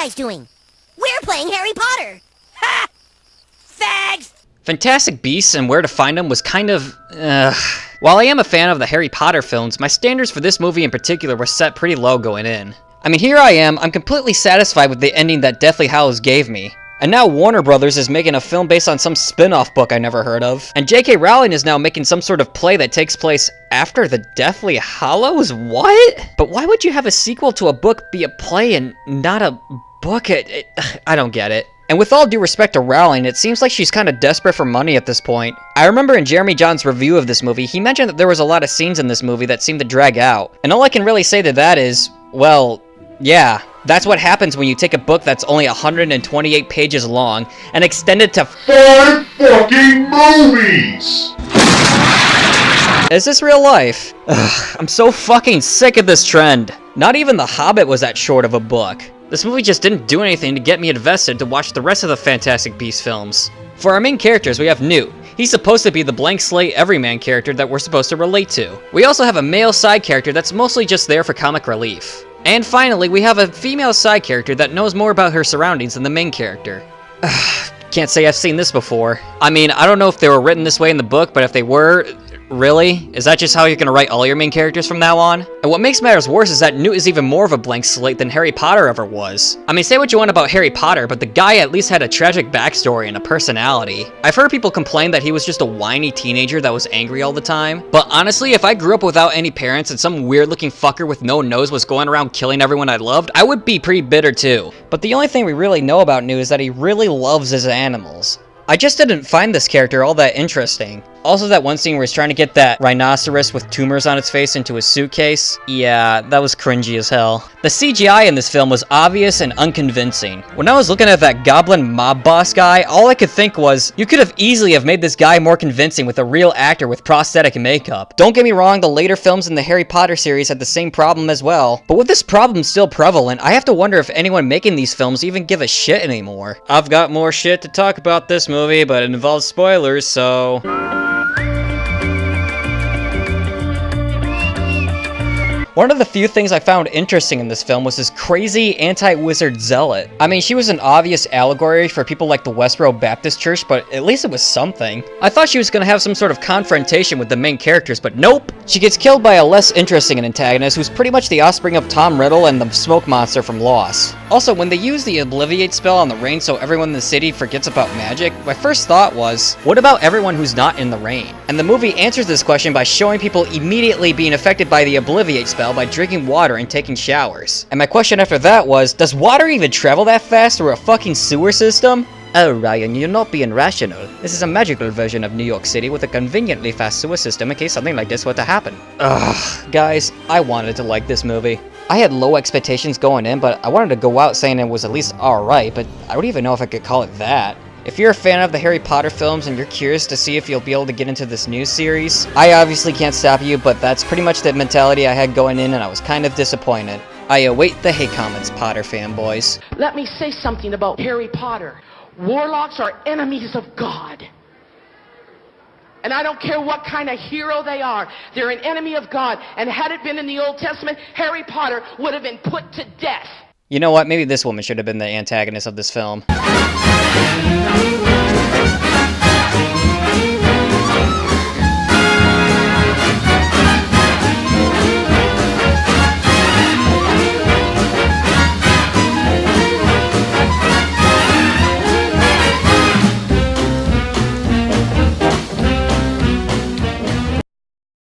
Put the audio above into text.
guys doing? We're playing Harry Potter. Ha! Fags! Fantastic Beasts and Where to Find Them was kind of, While I am a fan of the Harry Potter films, my standards for this movie in particular were set pretty low going in. I mean, here I am, I'm completely satisfied with the ending that Deathly Hallows gave me. And now Warner Brothers is making a film based on some spin-off book I never heard of. And J.K. Rowling is now making some sort of play that takes place after the Deathly Hallows? What? But why would you have a sequel to a book be a play and not a book? I don't get it. And with all due respect to Rowling, it seems like she's kind of desperate for money at this point. I remember in Jeremy John's review of this movie, he mentioned that there was a lot of scenes in this movie that seemed to drag out. And all I can really say to that is, well, yeah, that's what happens when you take a book that's only 128 pages long and extend it to 5 fucking movies! Is this real life? Ugh, I'm so fucking sick of this trend. Not even The Hobbit was that short of a book. This movie just didn't do anything to get me invested to watch the rest of the Fantastic Beasts films. For our main characters, we have Newt. He's supposed to be the blank slate everyman character that we're supposed to relate to. We also have a male side character that's mostly just there for comic relief. And finally, we have a female side character that knows more about her surroundings than the main character. Can't say I've seen this before. I mean, I don't know if they were written this way in the book, but if they were, really? Is that just how you're gonna write all your main characters from now on? And what makes matters worse is that Newt is even more of a blank slate than Harry Potter ever was. I mean, say what you want about Harry Potter, but the guy at least had a tragic backstory and a personality. I've heard people complain that he was just a whiny teenager that was angry all the time. But honestly, if I grew up without any parents and some weird looking fucker with no nose was going around killing everyone I loved, I would be pretty bitter too. But the only thing we really know about Newt is that he really loves his animals. I just didn't find this character all that interesting. Also, that one scene where he's trying to get that rhinoceros with tumors on its face into his suitcase. Yeah, that was cringy as hell. The CGI in this film was obvious and unconvincing. When I was looking at that goblin mob boss guy, all I could think was, you could have easily have made this guy more convincing with a real actor with prosthetic makeup. Don't get me wrong, the later films in the Harry Potter series had the same problem as well. But with this problem still prevalent, I have to wonder if anyone making these films even give a shit anymore. I've got more shit to talk about this movie, but it involves spoilers, so... One of the few things I found interesting in this film was this crazy anti-wizard zealot. I mean, she was an obvious allegory for people like the Westboro Baptist Church, but at least it was something. I thought she was gonna have some sort of confrontation with the main characters, but nope! She gets killed by a less interesting antagonist who's pretty much the offspring of Tom Riddle and the smoke monster from Lost. Also, when they use the Obliviate spell on the rain so everyone in the city forgets about magic, my first thought was, what about everyone who's not in the rain? And the movie answers this question by showing people immediately being affected by the Obliviate spell by drinking water and taking showers. And my question after that was, does water even travel that fast through a fucking sewer system? Oh, Ryan, you're not being rational. This is a magical version of New York City with a conveniently fast sewer system in case something like this were to happen. Ugh, guys, I wanted to like this movie. I had low expectations going in, but I wanted to go out saying it was at least alright, but I don't even know if I could call it that. If you're a fan of the Harry Potter films and you're curious to see if you'll be able to get into this new series, I obviously can't stop you, but that's pretty much the mentality I had going in and I was kind of disappointed. I await the hate comments, Potter fanboys. Let me say something about Harry Potter. Warlocks are enemies of God. And I don't care what kind of hero they are. They're an enemy of God. And had it been in the Old Testament, Harry Potter would have been put to death. You know what? Maybe this woman should have been the antagonist of this film.